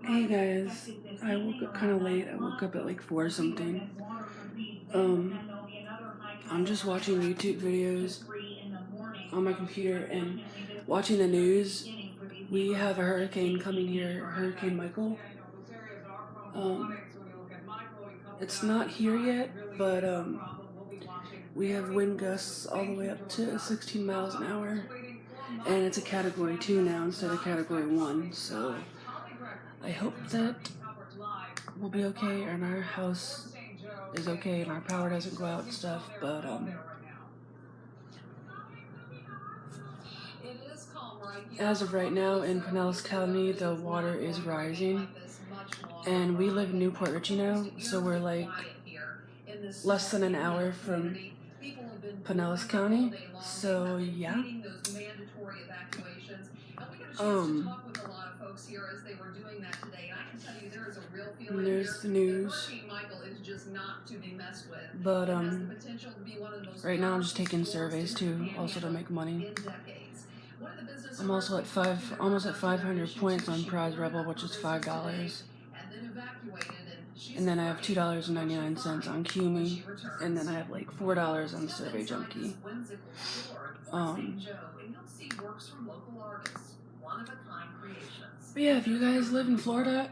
Hey guys, I woke up kind of late. I woke up at like 4 something. Um, I'm just watching YouTube videos on my computer and watching the news. We have a hurricane coming here, Hurricane Michael. Um, it's not here yet, but we have wind gusts all the way up to 16 miles an hour. And it's a Category 2 now instead of Category 1, so I hope that we'll be okay and our house is okay and our power doesn't go out and stuff, but as of right now in Pinellas County, the water is rising, and we live in Newport Richey now, so we're like less than an hour from Pinellas County, so yeah. There's the news, but right now I'm just taking surveys too, also to make money. I'm also at almost at 500 points on Prize Rebel, which is $5. And then I have $2.99 on QMe, and then I have like $4 on Survey Junkie. But yeah, if you guys live in Florida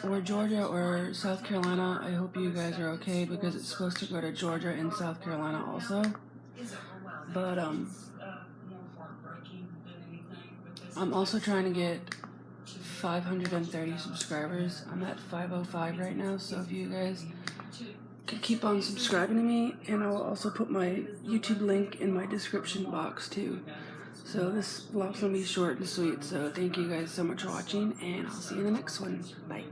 or Georgia or South Carolina, I hope you guys are okay because it's supposed to go to Georgia and South Carolina also. But I'm also trying to get 530 subscribers. I'm at 505 right now, so if you guys could keep on subscribing to me, and I will also put my YouTube link in my description box too. So this vlog's gonna be short and sweet, so thank you guys so much for watching, and I'll see you in the next one. Bye.